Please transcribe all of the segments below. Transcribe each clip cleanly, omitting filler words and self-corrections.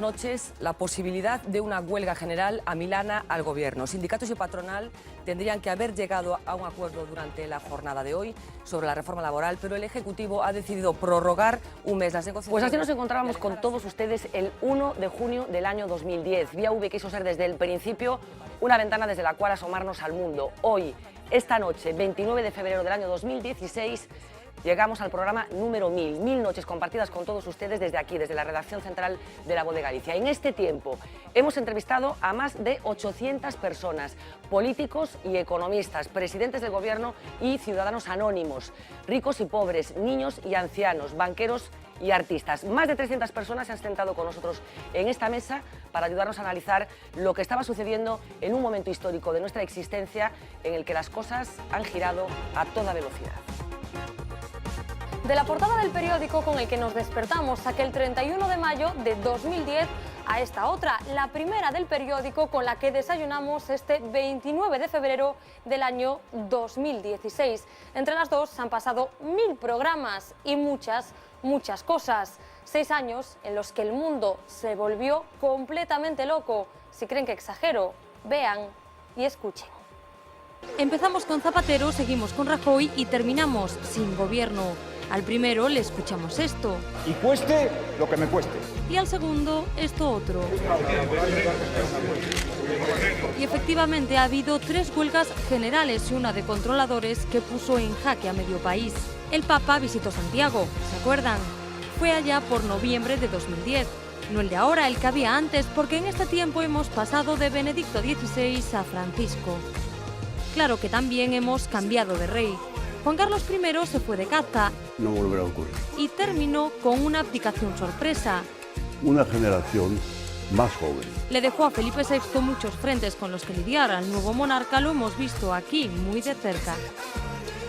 noches la posibilidad de una huelga general amilana al gobierno. Sindicatos y patronal tendrían que haber llegado a un acuerdo durante la jornada de hoy sobre la reforma laboral, pero el Ejecutivo ha decidido prorrogar un mes las negociaciones. Pues así nos encontrábamos con todos ustedes el 1 de junio del año 2010. Vía V quiso ser desde el principio una ventana desde la cual asomarnos al mundo. Hoy, esta noche, 29 de febrero del año 2016, llegamos al programa número 1000, 1000 noches compartidas con todos ustedes desde aquí, desde la redacción central de La Voz de Galicia. En este tiempo hemos entrevistado a más de 800 personas, políticos y economistas, presidentes del gobierno y ciudadanos anónimos, ricos y pobres, niños y ancianos, banqueros y artistas. Más de 300 personas se han sentado con nosotros en esta mesa para ayudarnos a analizar lo que estaba sucediendo en un momento histórico de nuestra existencia en el que las cosas han girado a toda velocidad. De la portada del periódico con el que nos despertamos aquel 31 de mayo de 2010 a esta otra, la primera del periódico con la que desayunamos este 29 de febrero del año 2016. Entre las dos han pasado 1000 programas y muchas cosas. 6 años en los que el mundo se volvió completamente loco. Si creen que exagero, vean y escuchen. Empezamos con Zapatero, seguimos con Rajoy y terminamos sin gobierno. Al primero le escuchamos esto. Y cueste lo que me cueste. Y al segundo, esto otro. Y efectivamente ha habido 3 huelgas generales y una de controladores que puso en jaque a medio país. El Papa visitó Santiago, ¿se acuerdan? Fue allá por noviembre de 2010. No el de ahora, el que había antes, porque en este tiempo hemos pasado de Benedicto XVI a Francisco. Claro que también hemos cambiado de rey. Juan Carlos I se fue de caza. No volverá a ocurrir. Y terminó con una abdicación sorpresa. Una generación más joven. Le dejó a Felipe VI muchos frentes con los que lidiar. Al nuevo monarca lo hemos visto aquí, muy de cerca.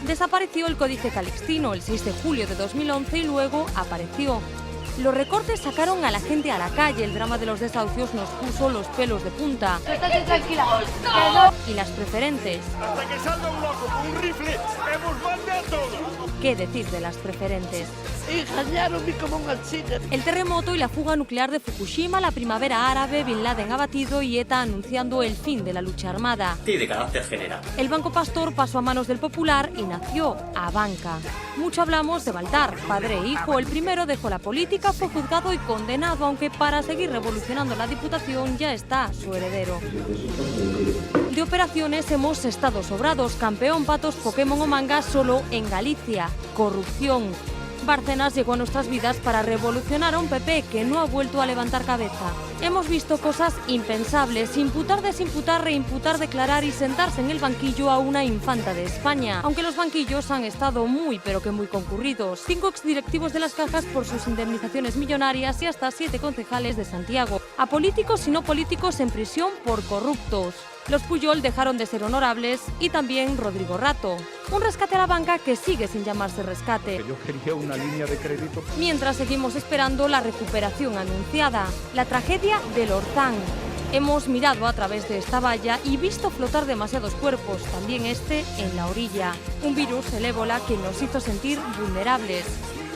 Desapareció el Códice Calixtino el 6 de julio de 2011 y luego apareció. Los recortes sacaron a la gente a la calle, el drama de los desahucios nos puso los pelos de punta. Estate tranquila. Y las preferentes. Hasta que salga un loco con un rifle, hemos mandado todo. ¿Qué decir de las preferentes? Engañaronme como una chica. El terremoto y la fuga nuclear de Fukushima, la primavera árabe, Bin Laden abatido y ETA anunciando el fin de la lucha armada. Y de carácter general. El Banco Pastor pasó a manos del Popular y nació Abanca. Mucho hablamos de Baltar, padre e hijo. El primero dejó la política, fue juzgado y condenado, aunque para seguir revolucionando la Diputación ya está su heredero. De operaciones hemos estado sobrados, campeón, patos, Pokémon o manga solo en Galicia. Corrupción. Bárcenas llegó a nuestras vidas para revolucionar a un PP que no ha vuelto a levantar cabeza. Hemos visto cosas impensables, imputar, desimputar, reimputar, declarar y sentarse en el banquillo a una infanta de España. Aunque los banquillos han estado muy pero que muy concurridos. 5 exdirectivos de las cajas por sus indemnizaciones millonarias y hasta 7 concejales de Santiago. A políticos y no políticos en prisión por corruptos. Los Puyol dejaron de ser honorables y también Rodrigo Rato. Un rescate a la banca que sigue sin llamarse rescate. Yo quería una línea de crédito. Mientras seguimos esperando la recuperación anunciada. La tragedia del Orzán. Hemos mirado a través de esta valla y visto flotar demasiados cuerpos, también este en la orilla. Un virus, el ébola, que nos hizo sentir vulnerables.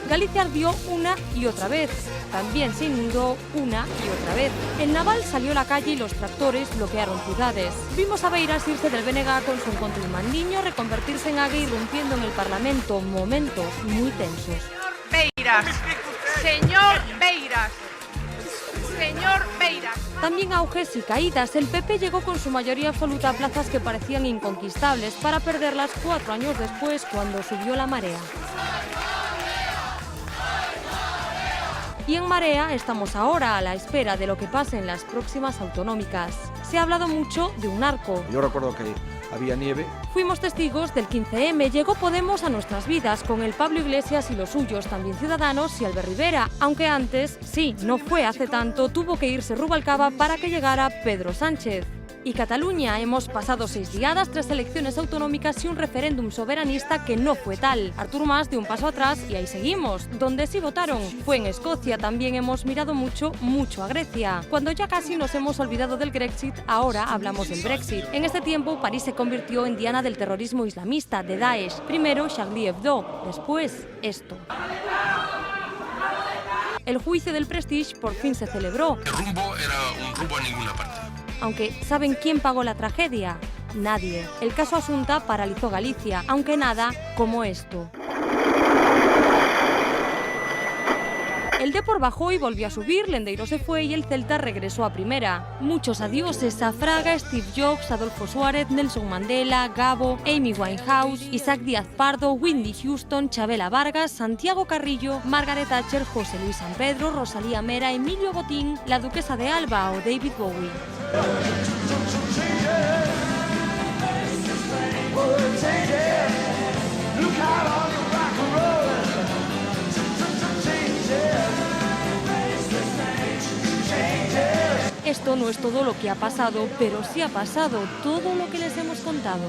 Galicia ardió una y otra vez. También se inundó una y otra vez. El naval salió a la calle y los tractores bloquearon ciudades. Vimos a Beiras irse del BNG con su encuentro mandiño, reconvertirse en AGUE irrumpiendo en el Parlamento. Momentos muy tensos. Beiras. Señor Beiras. Señor Beiras. También auges y caídas. El PP llegó con su mayoría absoluta a plazas que parecían inconquistables para perderlas 4 años después cuando subió la marea. Y en Marea estamos ahora a la espera de lo que pase en las próximas autonómicas. Se ha hablado mucho de un arco. Yo recuerdo que había nieve. Fuimos testigos del 15M, llegó Podemos a nuestras vidas con el Pablo Iglesias y los suyos, también Ciudadanos y Albert Rivera, aunque antes, sí, no fue hace tanto, tuvo que irse Rubalcaba para que llegara Pedro Sánchez. Y Cataluña, hemos pasado 6 diadas, 3 elecciones autonómicas y un referéndum soberanista que no fue tal. Artur Mas dio un paso atrás y ahí seguimos. Donde sí votaron fue en Escocia. También hemos mirado mucho a Grecia. Cuando ya casi nos hemos olvidado del Grexit, ahora hablamos del Brexit. En este tiempo, París se convirtió en diana del terrorismo islamista, de Daesh. Primero Charlie Hebdo, después esto. El juicio del Prestige por fin se celebró. El rumbo era un rumbo a ninguna parte. Aunque, ¿saben quién pagó la tragedia? Nadie. El caso Asunta paralizó Galicia, aunque nada como esto. El Depor bajó y volvió a subir, Lendeiro se fue y el Celta regresó a primera. Muchos adioses a Fraga, Steve Jobs, Adolfo Suárez, Nelson Mandela, Gabo, Amy Winehouse, Isaac Díaz Pardo, Whitney Houston, Chabela Vargas, Santiago Carrillo, Margaret Thatcher, José Luis San Pedro, Rosalía Mera, Emilio Botín, la Duquesa de Alba o David Bowie. Esto no es todo lo que ha pasado, pero sí ha pasado todo lo que les hemos contado.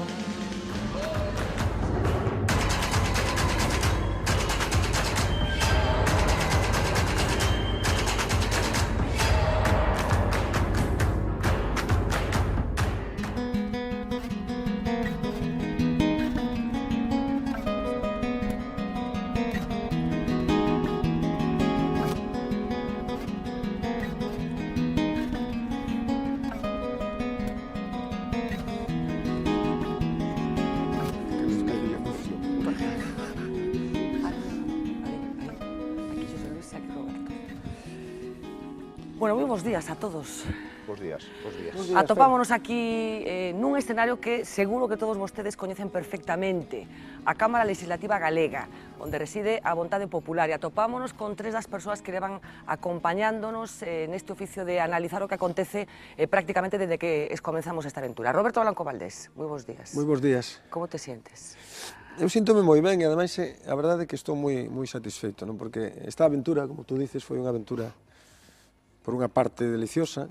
Bueno, moi bons días a todos. Bos días, bos días. Atopámonos aquí nun escenario que seguro que todos vostedes coñecen perfectamente, a Cámara Legislativa Galega, onde reside a vontade popular, e atopámonos con tres das persoas que levan acompañándonos neste oficio de analizar o que acontece prácticamente desde que comenzamos esta aventura. Roberto Blanco Valdés, moi bons días. Moi bons días. Como te sientes? Eu síntome moi ben e ademais a verdade é que estou moi satisfeito, non? Porque esta aventura, como tú dices, foi unha aventura por unha parte deliciosa,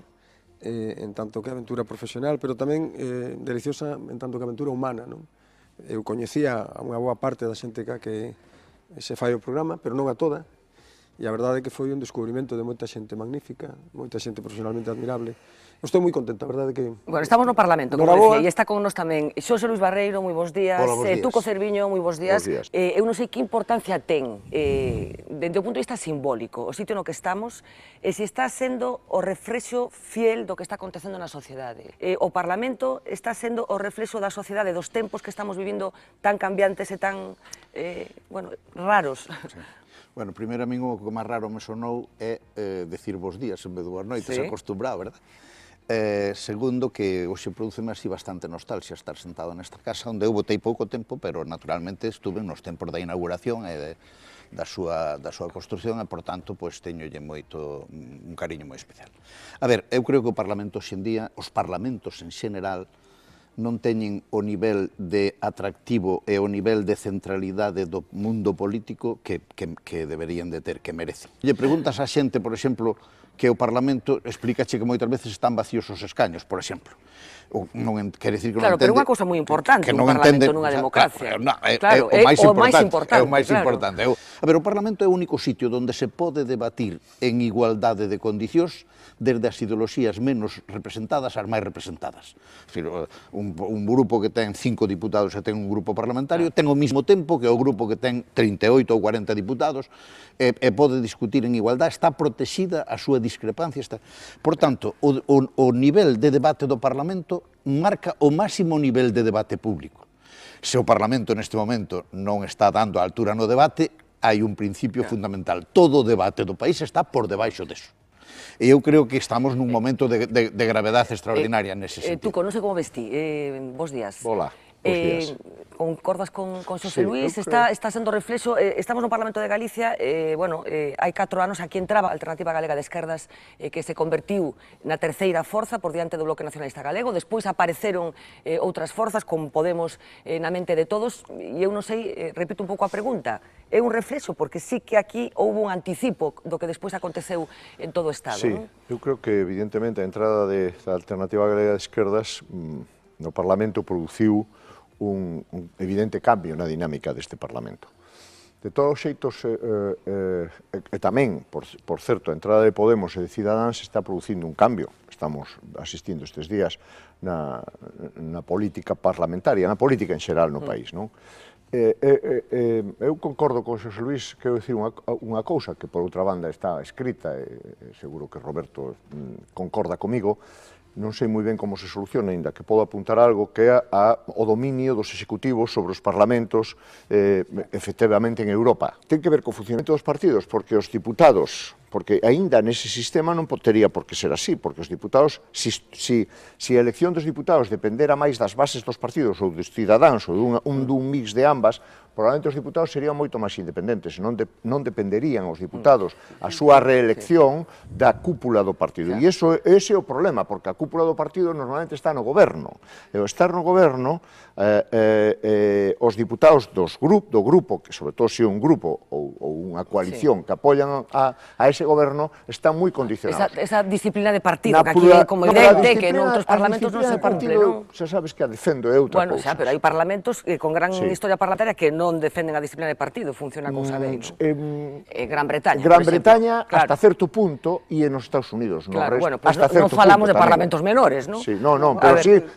en tanto que aventura profesional, pero tamén deliciosa en tanto que aventura humana, non? Eu coñecía a unha boa parte da xente que se fai o programa, pero non a toda, e a verdade é que foi un descubrimento de moita xente magnífica, moita xente profesionalmente admirable. Estou moi contento, a verdade que... Bueno, estamos no Parlamento, como decía, e está con nos tamén Xosé Luis Barreiro, moi bons días. Hola, bons días. Tuco Cerviño, moi bons días. Bons días. Eu non sei que importancia ten, dende o punto de vista simbólico, o sitio no que estamos, e se está sendo o reflexo fiel do que está acontecendo na sociedade. O Parlamento está sendo o reflexo da sociedade, dos tempos que estamos vivindo tan cambiantes e tan, bueno, raros. Sí. Bueno, primeiro a min o que máis raro me sonou é decir bos días en vez de boas noites, Sí. acostumbrado, verdad? Segundo, que hoxe produceme así bastante nostalgia estar sentado nesta casa, onde eu botei pouco tempo, pero naturalmente estuve nos tempos da inauguración e da súa construcción e, por tanto, pois, teñolle moito un cariño moi especial. A ver, eu creo que o Parlamento hoxe en día, os parlamentos en xeral, non teñen o nivel de atractivo e o nivel de centralidade do mundo político que deberían de ter, que merecen. Lle preguntas á xente, por exemplo, que o Parlamento explícache que moitas veces están vacíos os escaños, por exemplo. Non quere dicir que non Claro, entende... pero unha cousa moi importante, que un non Parlamento entende, nunha o sea, democracia. Claro, é o máis importante. É o máis claro. importante. A ver, o Parlamento é o único sitio onde se pode debatir en igualdade de condicións desde as ideoloxías menos representadas ás máis representadas. Es decir, un grupo que ten 5 diputados e ten un grupo parlamentario ten o mismo tempo que o grupo que ten 38 ou 40 diputados e pode discutir en igualdade, está protexida a súa discrepancia. Por tanto, o nivel de debate do Parlamento marca o máximo nivel de debate público. Se o Parlamento neste momento non está dando a altura no debate, hai un principio fundamental. Todo o debate do país está por debaixo deso. E eu creo que estamos nun momento de gravedade extraordinaria nese sentido. Tuco, non sei como vestí. Bos días. Hola, bos días. Concordas con Xosé Sí, Luis? eu Está sendo reflexo. Estamos no Parlamento de Galicia. Bueno, hai 4 anos aquí entraba a Alternativa Galega de Esquerdas, que se convertiu na terceira forza por diante do Bloque Nacionalista Galego. Despois apareceron outras forzas, con Podemos na mente de todos. E eu non sei, repito un pouco a pregunta, é un reflexo, porque sí que aquí houve un anticipo do que despois aconteceu en todo o Estado, Sí, non? eu creo que evidentemente a entrada da Alternativa Galega de Esquerdas no Parlamento produciu un evidente cambio na dinámica deste Parlamento. De todos os xeitos, e tamén, por certo, a entrada de Podemos e de Cidadáns está producindo un cambio. Estamos asistindo estes días na política parlamentaria, na política en xeral no país, non? Eu concordo con Xosé Luís, quero dicir unha cousa que por outra banda está escrita, e seguro que Roberto concorda comigo, non sei moi ben como se soluciona, ainda que podo apuntar algo que é o dominio dos executivos sobre os parlamentos efectivamente en Europa. Ten que ver co funcionamento dos partidos, porque os diputados, porque aínda nese sistema non tería por que ser así, porque os diputados, se a elección dos diputados dependera máis das bases dos partidos ou dos cidadáns ou dun mix de ambas, probablemente os diputados serían moito máis independentes, non dependerían os diputados a súa reelección da cúpula do partido. E ese é o problema, porque a cúpula do partido normalmente está no goberno. E ao estar no goberno, os diputados do grupo, que sobre todo se é un grupo ou unha coalición que apoian a ese goberno, están moi condicionados. Esa disciplina de partido, que aquí é como evidente, que noutros parlamentos non se cumple, non? Xa sabes que a defendo é outra cousa. Bueno, xa, pero hai parlamentos con gran historia parlamentaria que non defenden a disciplina de partido, funciona como sabéis, non? Gran Bretaña, Gran Bretaña, hasta certo punto, e nos Estados Unidos. Claro, bueno, pues non falamos de parlamentos menores, non? Sí, non,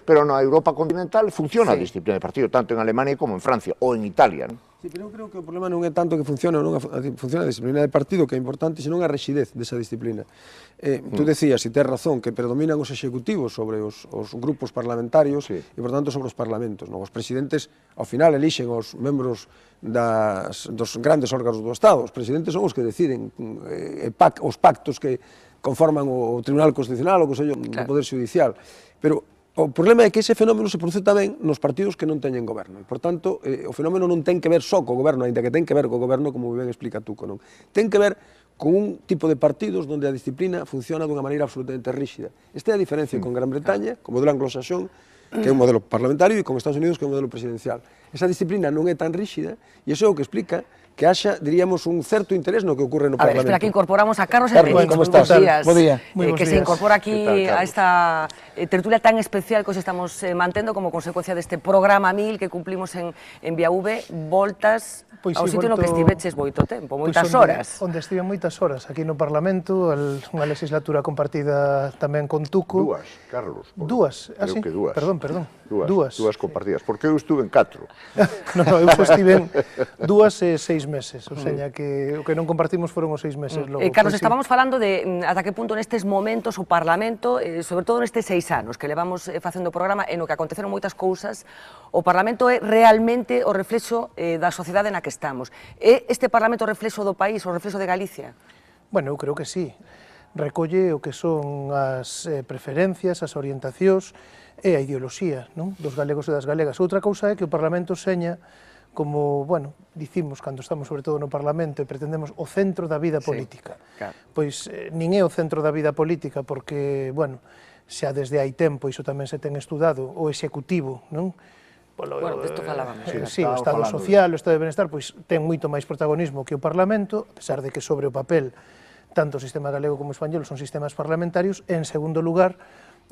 pero na Europa continental funciona a disciplina de partido, tanto en Alemania como en Francia, ou en Italia, non? Sí, pero eu creo que o problema non é tanto que funciona ou non funciona a disciplina de partido, que é importante, senón a rexidez desa disciplina. Tú decías, e tes razón, que predominan os executivos sobre os grupos parlamentarios e, por tanto, sobre os parlamentos. Os presidentes, ao final, elixen os membros dos grandes órganos do Estado. Os presidentes son os que deciden os pactos que conforman o Tribunal Constitucional ou o Poder Judicial. Pero o problema é que ese fenómeno se produce tamén nos partidos que non teñen goberno. E, por tanto, o fenómeno non ten que ver só co goberno, ainda que ten que ver co goberno, como ben explica tú, non? Ten que ver con un tipo de partidos onde a disciplina funciona dunha maneira absolutamente ríxida. Esta é a diferencia con Gran Bretaña, co modelo anglosaxón, que é un modelo parlamentario, e con Estados Unidos, que é un modelo presidencial. Esa disciplina non é tan ríxida, e iso é o que explica que haxa, diríamos, un certo interés no que ocurre no Parlamento. A ver, espera, que incorporamos a Carlos Enrique. ¿Cómo estás? Bo día. Que se incorpora aquí a esta tertulia tan especial que os estamos mantendo como consecuencia deste programa 1000 que cumplimos en ViaV, voltas ao sitio no que estiveches moito tempo, moitas horas. Onde estive moitas horas, aquí no Parlamento, unha legislatura compartida tamén con Tuco. Dúas, Carlos. Dúas, creo que dúas. Perdón. Dúas compartidas, porque eu estuve en 4. Non, eu estive en 2 e 6 meses, o sea, que o que non compartimos foron os 6 meses. Carlos, estábamos falando de ata que punto nestes momentos o Parlamento, sobre todo nestes 6 anos que levamos facendo o programa, en o que aconteceron moitas cousas, o Parlamento é realmente o reflexo da sociedade na que estamos. É este Parlamento o reflexo do país, o reflexo de Galicia? Bueno, eu creo que sí. Recolle o que son as preferencias, as orientacións e a ideoloxía, non? Dos galegos e das galegas. Outra cousa é que o Parlamento seña como, bueno, dicimos cando estamos sobre todo no Parlamento e pretendemos o centro da vida política. Pois nin é o centro da vida política porque, bueno, xa desde hai tempo, iso tamén se ten estudado, o executivo, non? Bueno, desto falábamos. Sí, o Estado Social, o Estado de Benestar, pois ten moito máis protagonismo que o Parlamento, a pesar de que sobre o papel tanto o sistema galego como o español son sistemas parlamentarios. En segundo lugar,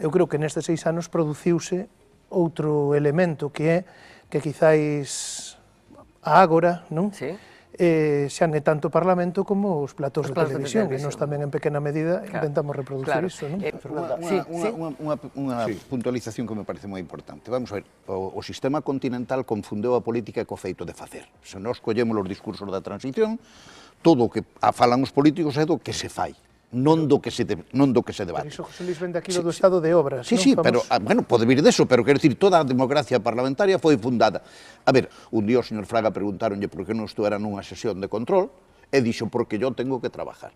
eu creo que nestes 6 anos produciuse outro elemento que é que quizáis a Ágora, non? Sí. Xa non é tanto o Parlamento como os platós de televisión, e nós tamén en pequena medida intentamos reproducir iso, non? Unha puntualización que me parece moi importante. Vamos a ver, o sistema continental confundeu a política co feito de facer. Se nós collemos os discursos da transición, todo o que falan os políticos é do que se fai, non do que se debate. Pero iso, José Luis, vende aquí do estado de obras. Sí, pero, bueno, pode vir deso, pero quero dicir, toda a democracia parlamentaria foi fundada. A ver, un día o señor Fraga preguntaronlle por que non estuera nunha sesión de control, e dixo, porque yo tengo que trabajar.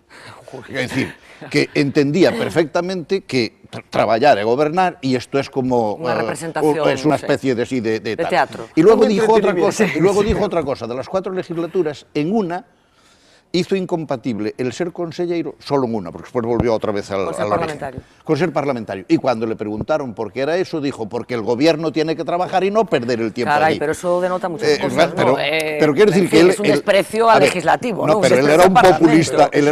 É dicir, que entendía perfectamente que traballar e gobernar, e isto é como... Unha representación. Es unha especie de teatro. E logo dixo outra cosa, de las 4 legislaturas, en una, hizo incompatible el ser consellero solo en una, porque después volvió otra vez al parlamentario. Con ser parlamentario. Y cuando le preguntaron por qué era eso, dijo, porque el gobierno tiene que trabajar y no perder el tiempo allí. Pero eso denota muchas cosas, ¿no? Pero quiero decir que él... Es un desprecio al legislativo, ¿no? No, pero él era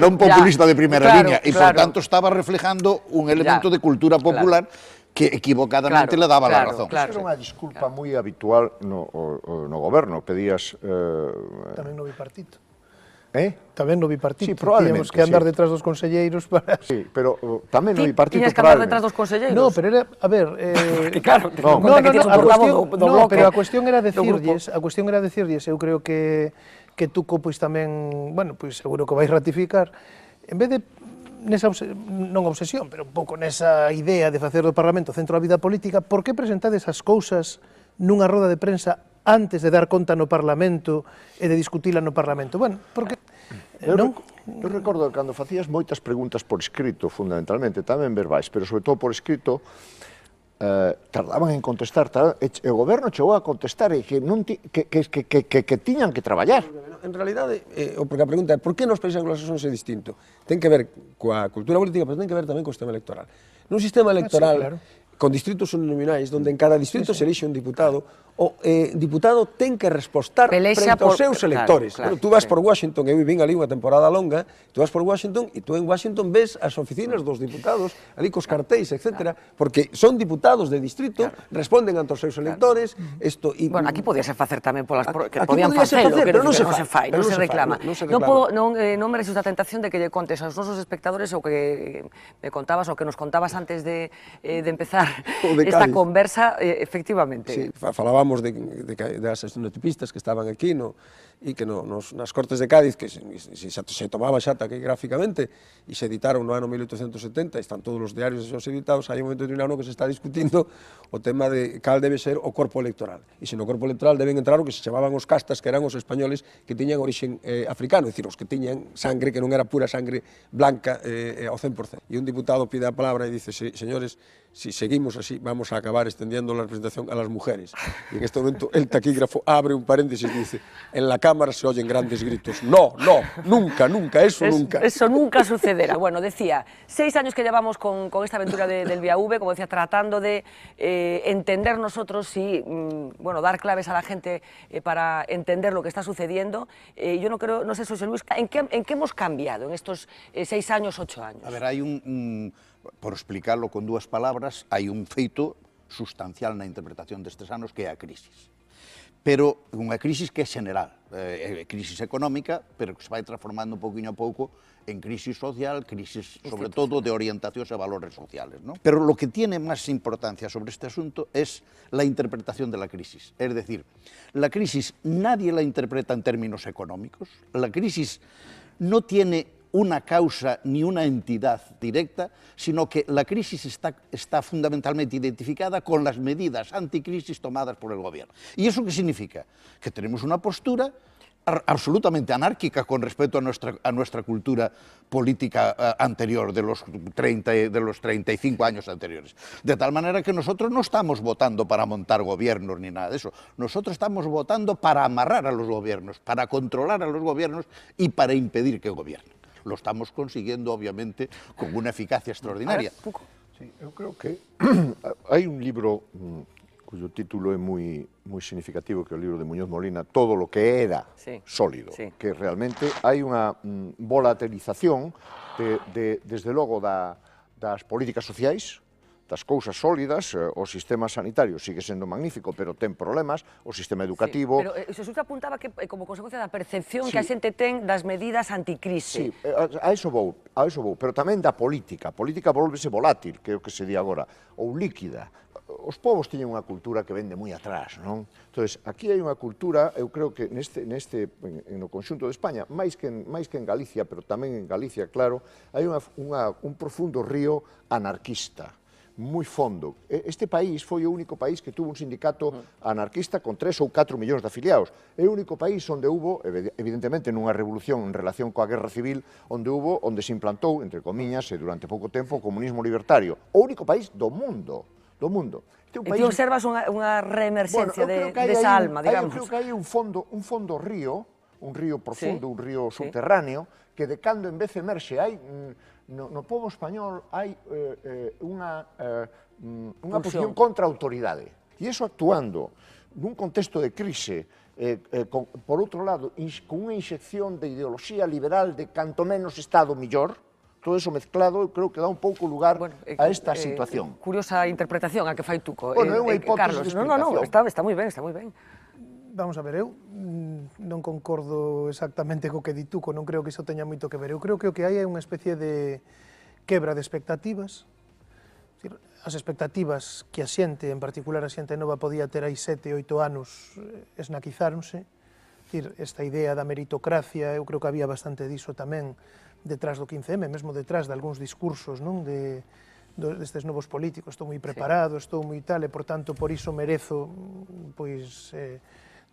un populista de primera línea, y por tanto estaba reflejando un elemento de cultura popular que equivocadamente le daba la razón. Era unha disculpa moi habitual no goberno. Pedías... Tamén no bipartito. Tamén no bipartito. Sí, probablemente, Tíamos que andar detrás dos conselleiros para... Sí, pero tamén no bipartito Tiñas que andar detrás dos conselleiros? No, pero era, a ver... claro, pero a cuestión era decirlles, eu creo que Tuco pois tamén, bueno, pois seguro que vais ratificar, en vez de nesa non obsesión, pero un pouco nesa idea de facer do Parlamento centro da vida política, por que presentades as cousas nunha roda de prensa antes de dar conta no Parlamento e de discutila no Parlamento? Bueno, porque... Eu recordo que cando facías moitas preguntas por escrito, fundamentalmente, tamén verbais, pero sobre todo por escrito, tardaban en contestar, e o goberno chegou a contestar e que tiñan que traballar. En realidade, porque a pregunta é, por que nos países anglosaxóns é distinto? Ten que ver coa cultura política, pero ten que ver tamén co sistema electoral. Nun sistema electoral, con distritos uninominais, onde en cada distrito se elixe un diputado, o diputado ten que respostar frente aos seus electores. Tú vas por Washington, eu vivín ali unha temporada longa, tú vas por Washington e tú en Washington ves as oficinas dos diputados, ali cos cartéis, etc., porque son diputados de distrito, responden ante os seus electores, Bueno, aquí podíase facer tamén polas... que podían facelo, pero non se fai, non se reclama. Non me resulta a tentación de que lle contes aos nosos espectadores o que me contabas, o que nos contabas antes de empezar esta conversa, efectivamente. Sí, falábamos das estenotipistas que estaban aquí e que nas Cortes de Cádiz, que se tomaba xa taquigráficamente e se editaron no ano 1870, están todos os diarios editados, hai un momento determinado que se está discutindo o tema de cal debe ser o corpo electoral. E se no corpo electoral deben entrar o que se chamaban os castas, que eran os españoles que tiñan orixen africano, é dicir, os que tiñan sangre que non era pura sangre blanca ao 100%. E un diputado pide a palabra e dice, señores, si seguimos así, vamos a acabar extendiendo la representación a las mujeres. Y en este momento el taquígrafo abre un paréntesis y dice, en la Cámara se oyen grandes gritos. No, nunca, eso nunca. Eso nunca sucederá. Bueno, decía, 6 años que llevamos con esta aventura del Vía V, como decía, tratando de entender nosotros y dar claves a la gente para entender lo que está sucediendo. Yo no sé, José Luis, ¿en qué hemos cambiado en estos 6 años, 8 años? A ver, hai por explicarlo con dúas palabras, hai un feito sustancial na interpretación destes anos que é a crisis. Pero unha crisis que é general, é crisis económica, pero que se vai transformando un poquinho a pouco en crisis social, crisis sobre todo de orientacións e valores sociales, ¿no? Pero lo que tiene más importancia sobre este asunto es la interpretación de la crisis. Es decir, la crisis nadie la interpreta en términos económicos, la crisis no tiene una causa ni una entidad directa, sino que la crisis está fundamentalmente identificada con las medidas anticrisis tomadas por el gobierno. ¿Y eso qué significa? Que tenemos una postura absolutamente anárquica con respecto a nuestra cultura política anterior de los 35 años anteriores. De tal manera que nosotros no estamos votando para montar gobiernos ni nada de eso. Nosotros estamos votando para amarrar a los gobiernos, para controlar a los gobiernos y para impedir que gobiernen. Lo estamos consiguiendo, obviamente, con una eficacia extraordinaria. Sí, eu creo que hai un libro cuyo título é moi significativo, que é o libro de Muñoz Molina, Todo lo que era sólido, que realmente hai unha volatilización desde logo das políticas sociais, das cousas sólidas, o sistema sanitario sigue sendo magnífico, pero ten problemas, o sistema educativo... Pero Jesús apuntaba que como consecuencia da percepción que a xente ten das medidas anticrise. Sí, a eso vou, pero tamén da política. A política volvese volátil, que é o que se di agora, ou líquida. Os povos tiñen unha cultura que vende moi atrás, non? Entón, aquí hai unha cultura, eu creo que no conxunto de España, máis que en Galicia, pero tamén en Galicia, claro, hai un profundo río anarquista, moi fondo. Este país foi o único país que tuvo un sindicato anarquista con 3 ou 4 millóns de afiliados. É o único país onde hubo, evidentemente, nunha revolución en relación coa guerra civil, onde se implantou, entre comiñas, e durante pouco tempo, o comunismo libertario. O único país do mundo. E ti observas unha reemerxencia desa alma, digamos. Eu creo que hai un fondo río, un río profundo, un río subterráneo, que de cando en vez emerxe hai... No pobo español hai unha posición contra a autoridade. E iso actuando nun contexto de crise, por outro lado, con unha inxección de ideoloxía liberal de canto menos Estado millor, todo eso mezclado, eu creo que dá un pouco lugar a esta situación. Curiosa interpretación a que fai Tuco. Bueno, é unha hipótese de explicación. No, está moi ben, está moi ben. Vamos a ver, eu non concordo exactamente co que di tú, non creo que iso teña moito que ver. Eu creo que o que hai é unha especie de quebra de expectativas. As expectativas que a xente, en particular a xente nova, podía ter hai 7, 8 anos, esnaquizáronse. Esta idea da meritocracia, eu creo que había bastante diso tamén detrás do 15M, mesmo detrás de algúns discursos, non, destes novos políticos. Estou moi preparado, estou moi tal, e, por tanto, por iso merezo, pois,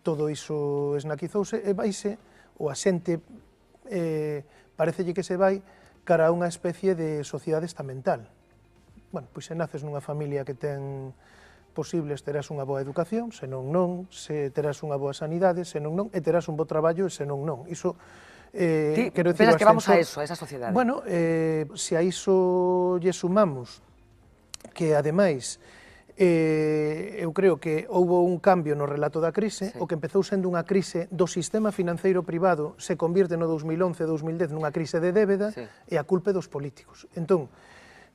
todo iso esnaquizouse, e vaise, ou a xente parecelle que se vai cara a unha especie de sociedade estamental. Bueno, pois se naces nunha familia que ten posibles, terás unha boa educación, senón non, se terás unha boa sanidade, senón non, e terás un bo traballo, e senón non. Iso, quero dicir, pensas que vamos a eso, a esa sociedade? Bueno, se a iso lle sumamos que, ademais, eu creo que houve un cambio no relato da crise, o que empezou sendo unha crise do sistema financeiro privado se convirte no 2011-2010 nunha crise de débeda, e a culpa dos políticos. Entón,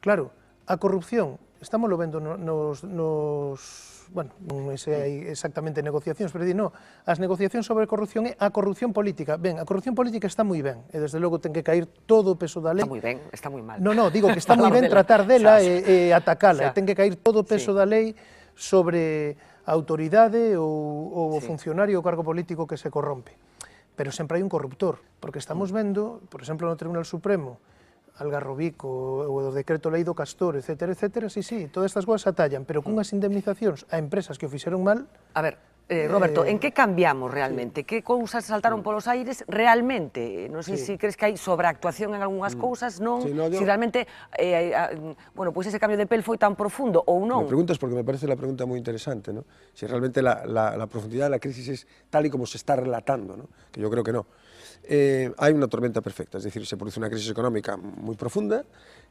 claro, a corrupción, estamos lo vendo bueno, non sei exactamente negociacións, pero no, as negociacións sobre corrupción é a corrupción política. Ben, a corrupción política está moi ben, e desde logo ten que caer todo o peso da lei. Está moi ben, está moi mal. No, digo que está moi ben tratar dela e atacala, e ten que caer todo o peso da lei sobre a autoridade ou o funcionario ou cargo político que se corrompe. Pero sempre hai un corruptor, porque estamos vendo, por exemplo, no Tribunal Supremo, Algarrobico, o decreto lei do Castor, etcétera, sí, todas estas cousas atallan, pero cunhas indemnizacións a empresas que o fixeron mal... A ver, Roberto, en que cambiamos realmente? Que cousas saltaron polos aires realmente? Non sei se crees que hai sobreactuación en algunhas cousas, non? Se realmente, bueno, pois ese cambio de pel foi tan profundo ou non? Me preguntas porque me parece la pregunta moi interesante, ¿no? Si realmente la profundidad de la crisis es tal y como se está relatando, ¿no? Que yo creo que no. Hay una tormenta perfecta, es decir, se produce una crisis económica muy profunda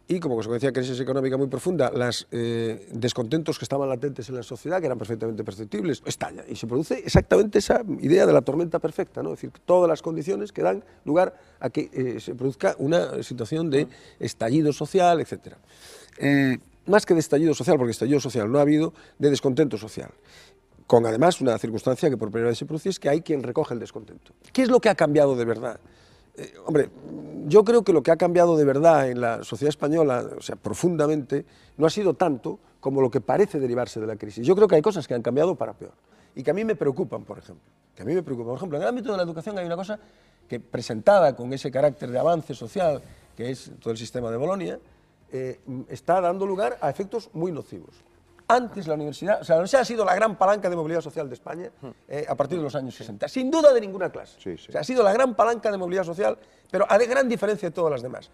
y, como consecuencia de la crisis económica muy profunda, los descontentos que estaban latentes en la sociedad, que eran perfectamente perceptibles, estalla y se produce exactamente esa idea de la tormenta perfecta, ¿no? Es decir, todas las condiciones que dan lugar a que se produzca una situación de estallido social, etc. Más que de estallido social, porque estallido social no ha habido, de descontento social. Con además una circunstancia que por primera vez se produce, es que hay quien recoge el descontento. ¿Qué es lo que ha cambiado de verdad? Hombre, yo creo que lo que ha cambiado de verdad en la sociedad española, o sea, profundamente, no ha sido tanto como lo que parece derivarse de la crisis. Yo creo que hay cosas que han cambiado para peor y que a mí me preocupan, por ejemplo. Por ejemplo, en el ámbito de la educación hay una cosa que, presentada con ese carácter de avance social, que es todo el sistema de Bolonia, está dando lugar a efectos muy nocivos. Antes la universidad ha sido la gran palanca de movilidad social de España a partir de los años 60, sin duda de ninguna clase. O sea, ha sido la gran palanca de movilidad social, pero a gran diferencia de todas las demás.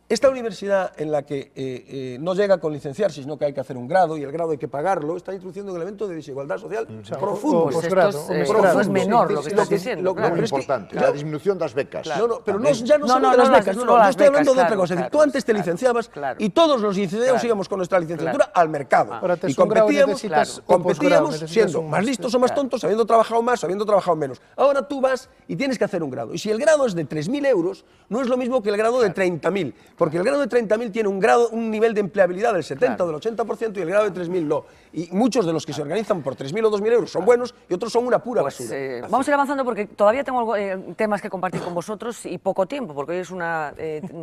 Esta universidad en la que no llega con licenciarse, sino que hay que hacer un grado, y el grado hay que pagarlo, está introduciendo un elemento de desigualdad social profundo. Pues esto es menor lo que estás diciendo. Lo importante, la disminución de las becas. No, pero ya no solo de las becas, yo estoy hablando de otra cosa. Es decir, tú antes te licenciabas y todos los licenciados íbamos con nuestra licenciatura al mercado. Y competíamos siendo más listos o más tontos, habiendo trabajado más o habiendo trabajado menos. Ahora tú vas y tienes que hacer un grado. Y si el grado es de 3.000 euros, no es lo mismo que el grado de 30.000. Porque el grado de 30.000 tiene un nivel de empleabilidad del 70 o del 80% y el grado de 3.000 no. Y muchos de los que se organizan por 3.000 o 2.000 euros son buenos y otros son una pura basura. Vamos a ir avanzando porque todavía tengo temas que compartir con vosotros y poco tiempo, porque hoy es una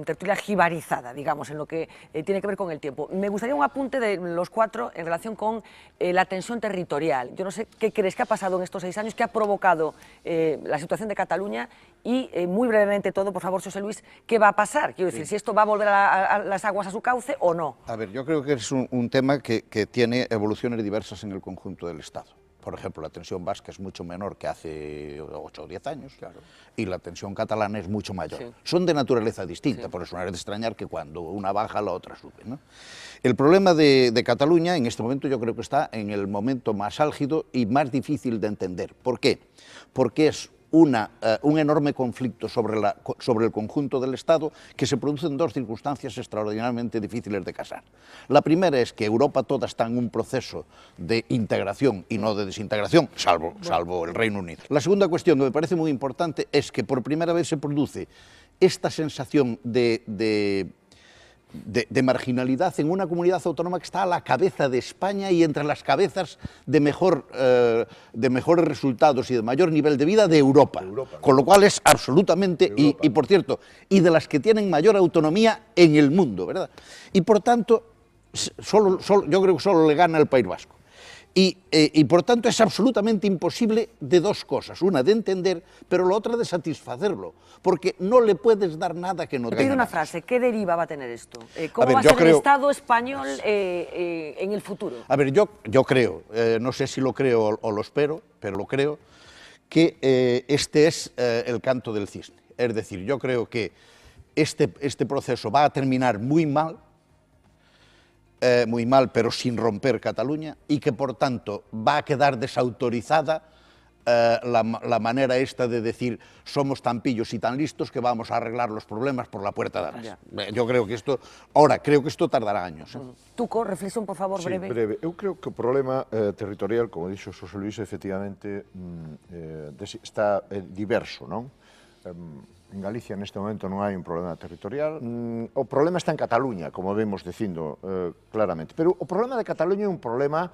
tertulia jibarizada, digamos, en lo que tiene que ver con el tiempo. Me gustaría un apunte de los cuatro en relación con la tensión territorial. Yo no sé qué crees que ha pasado en estos 6 años, qué ha provocado la situación de Cataluña y, muy brevemente todo, por favor, José Luis, ¿qué va a pasar? Quiero decir, si esto va a volver a las aguas a su cauce o no. A ver, yo creo que es un tema que tiene evoluciones diversas en el conjunto del Estado. Por ejemplo, la tensión vasca es mucho menor que hace 8 o 10 años, y la tensión catalana es mucho mayor. Son de naturaleza distinta, por eso no es de extrañar que cuando una baja la otra sube, ¿no? El problema de Cataluña en este momento yo creo que está en el momento más álgido y más difícil de entender. ¿Por qué? Porque es un enorme conflicto sobre el conjunto del Estado que se produce en dos circunstancias extraordinariamente difíciles de casar. La primera es que Europa toda está en un proceso de integración y no de desintegración, salvo el Reino Unido. La segunda cuestión que me parece muy importante es que por primera vez se produce esta sensación de de marginalidad en una comunidad autónoma que está a la cabeza de España y entre las cabezas de mejores resultados y de mayor nivel de vida de Europa. Con lo cual es absolutamente, y por cierto, y de las que tienen mayor autonomía en el mundo, ¿verdad? Y por tanto, yo creo que solo le gana el País Vasco. Y por tanto es absolutamente imposible de dos cosas, una de entender, pero la otra de satisfacerlo, porque no le puedes dar nada que no tenga. Pido una frase, ¿qué deriva va a tener esto? ¿Cómo va a ser el Estado español en el futuro? A ver, yo creo, no sé si lo creo o lo espero, pero lo creo, que este es el canto del cisne. Es decir, yo creo que este proceso va a terminar muy mal, pero sin romper Cataluña, y que por tanto va a quedar desautorizada la manera esta de decir somos tan pillos y tan listos que vamos a arreglar los problemas por la puerta de atrás. Yo creo que esto, tardará años. Tuco, reflexión, por favor, breve. Sí, breve. Eu creo que o problema territorial, como dixo Xosé Luís, efectivamente está diverso, non? En Galicia neste momento non hai un problema territorial. O problema está en Cataluña, como vemos dicindo claramente. Pero o problema de Cataluña é un problema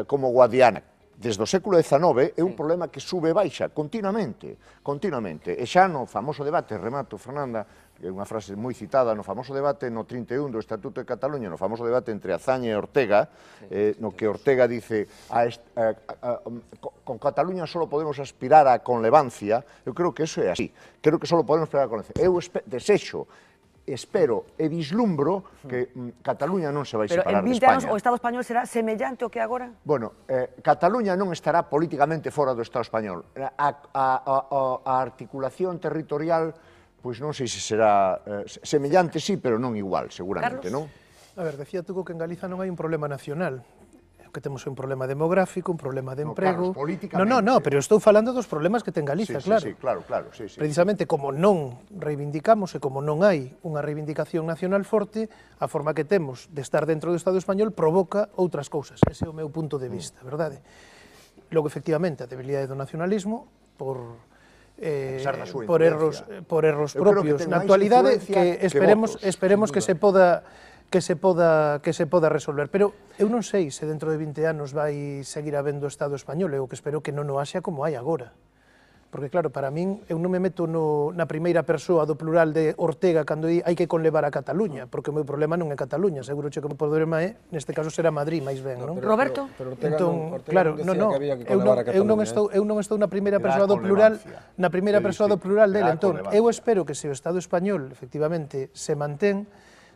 como Guadiana. Desde o século XIX é un problema que sube e baixa continuamente. E xa no famoso debate, remato, Fernanda, que é unha frase moi citada, no famoso debate no 31 do Estatuto de Cataluña, no famoso debate entre Azaña e Ortega, no que Ortega dice con Cataluña só podemos aspirar á conlevancia. Eu creo que eso é así. Creo que só podemos aspirar á conlevancia. Eu desexo, espero e vislumbro que Cataluña non se vai separar de España. Pero en 20 anos o Estado español será semellante ao que agora? Bueno, Cataluña non estará políticamente fora do Estado español. A articulación territorial, pois non sei se será semellante, sí, pero non igual, seguramente, non? A ver, decía Tuco que en Galiza non hai un problema nacional, que temos un problema demográfico, un problema de emprego... No, pero estou falando dos problemas que ten Galiza, claro. Sí, claro. Precisamente como non reivindicamos e como non hai unha reivindicación nacional forte, a forma que temos de estar dentro do Estado español provoca outras cousas. Ese é o meu punto de vista, verdade? Logo, efectivamente, a debilidade do nacionalismo por erros propios na actualidade que esperemos que se poda resolver, pero eu non sei se dentro de 20 anos vai seguir habendo Estado español, eu que espero que non o haxa como hai agora. Porque claro, para min, eu non me meto na primeira persoa do plural de Ortega cando hai que conlevar a Cataluña, porque o meu problema non é Cataluña, seguro que o meu problema é, neste caso será Madrid máis ben, non? Roberto? Pero Ortega non decía que había que conlevar a Cataluña. Eu non estou na primeira persoa do plural, dele, entón, eu espero que se o Estado español, efectivamente, se mantén,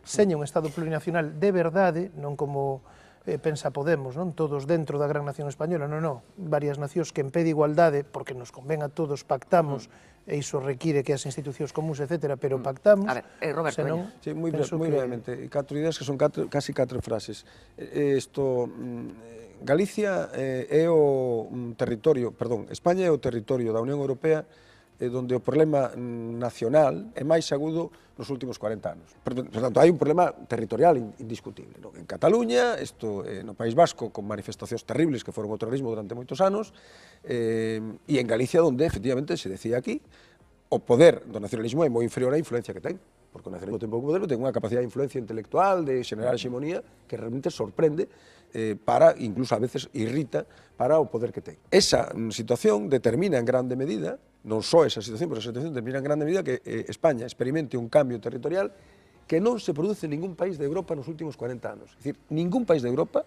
seña un Estado plurinacional de verdade, non como pensa Podemos, non todos dentro da gran nación española, non, varias nacións que en pé de igualdade, porque nos convén a todos, pactamos, e iso require que as institucións comuns, etcétera, pero pactamos. A ver, Roberto, senón, sí, moi brevemente, 4 ideas que son casi 4 frases. Galicia é o territorio, España é o territorio da Unión Europea donde o problema nacional é máis agudo nos últimos 40 anos. Por tanto, hai un problema territorial indiscutible. En Cataluña, no País Vasco, con manifestacións terribles que foron o terrorismo durante moitos anos, e en Galicia, onde, efectivamente, se decía aquí, o poder do nacionalismo é moi inferior á influencia que ten, porque o nacionalismo ten pouco poder, ten unha capacidade de influencia intelectual, de xenerar hegemonía, que realmente sorprende, incluso a veces irrita, para o poder que ten. Esa situación determina en grande medida, non só esa situación, pero esa situación determina en grande medida que España experimente un cambio territorial que non se produce en ningún país de Europa nos últimos 40 anos. É dicir, ningún país de Europa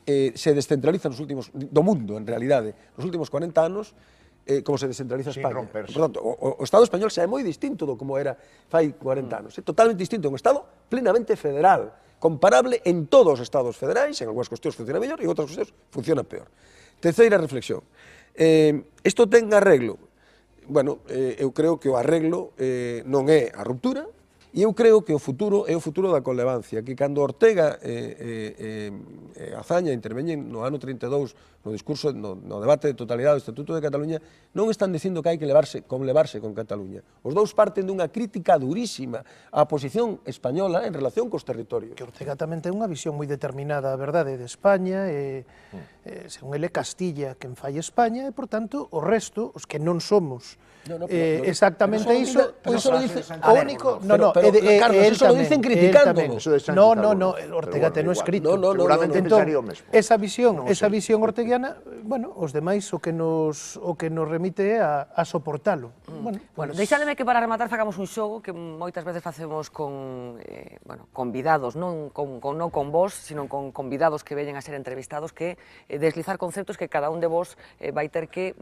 se descentraliza do mundo, en realidade, nos últimos 40 anos, como se descentraliza España. Por tanto, o Estado español xa é moi distinto do como era fai 40 anos. É totalmente distinto, un Estado plenamente federal, comparable en todos os Estados federais, en algunhas cuestións funciona mellor e en outras cuestións funciona peor. Terceira reflexión. Isto ten arreglo. Bueno, eu creo que o arreglo non é a ruptura, e eu creo que o futuro é o futuro da conlevancia, que cando Ortega e Azaña interveñen no ano 32 no discurso, no debate de totalidade do Estatuto de Cataluña, non están dicindo que hai que levarse con Cataluña. Os dous parten dunha crítica durísima á posición española en relación cos territorios. Que Ortega tamén ten unha visión moi determinada, a verdade, de España, según ele Castilla quen fai España, e, por tanto, o resto, os que non somos exactamente iso, pois só dice o único... pero, Carlos, eso lo dicen criticándolo. No, Ortega ten escrito. Seguramente pensaría o mesmo. Esa visión orteguiana, bueno, os demais o que nos remite é a soportalo. Bueno, deixádeme que para rematar facamos un xogo que moitas veces facemos con convidados, non con vos, sino con convidados que veñen a ser entrevistados, que deslizar conceptos que cada un de vos vai ter que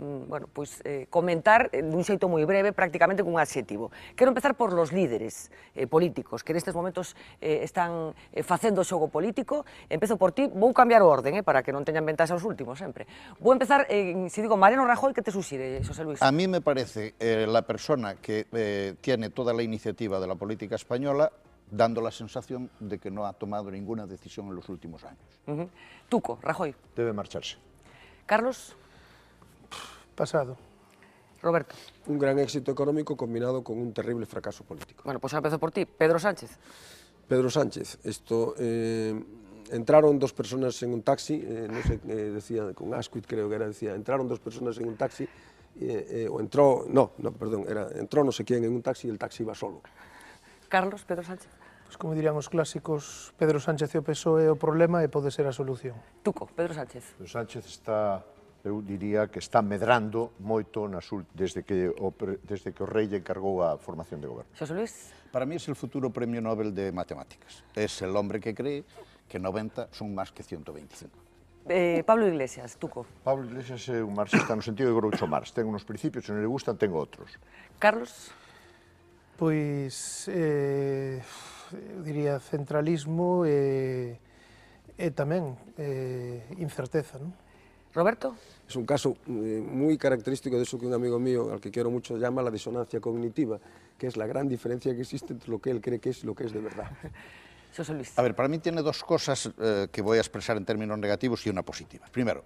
comentar dun xeito moi breve, prácticamente con un adxetivo. Quero empezar por los líderes políticos que nestes momentos están facendo o xogo político. Empezo por ti, vou cambiar o orden para que non teñan ventaxa os últimos sempre. Vou empezar, si digo Mariano Rajoy, que te suxire, José Luis? A mí me parece la persona que tiene toda la iniciativa de la política española, dando la sensación de que no ha tomado ninguna decisión en los últimos años. Tuco, Rajoy. Debe marcharse. Carlos. Pasado. Roberto. Un gran éxito económico combinado con un terrible fracaso político. Bueno, pues empezó por ti. Pedro Sánchez. Pedro Sánchez. Entraron dos personas en un taxi, no sé, decía, con Asquith creo que era, decía, entraron dos personas en un taxi, entró no sé quién en un taxi y el taxi iba solo. Carlos, Pedro Sánchez. Pues como dirían os clásicos, Pedro Sánchez e o PSOE é o problema e pode ser a solución. Tuco, Pedro Sánchez. Pedro Sánchez está, eu diría que está medrando moito desde que o rei lle encargou a formación de goberno. José Luis. Para mí es el futuro premio Nobel de Matemáticas. Es el hombre que cree que 90 son más que 125. Pablo Iglesias, Tuco. Pablo Iglesias é un marxista no sentido de Groucho Marx. Ten unos principios, se non le gustan, ten outros. Carlos. Pois, diría centralismo e tamén incerteza, non? Roberto. Es un caso muy característico de eso que un amigo mío, al que quiero mucho, llama la disonancia cognitiva, que es la gran diferencia que existe entre lo que él cree que es y lo que es de verdad. José Luis. A ver, para mí tiene dos cosas que voy a expresar en términos negativos y una positiva. Primero,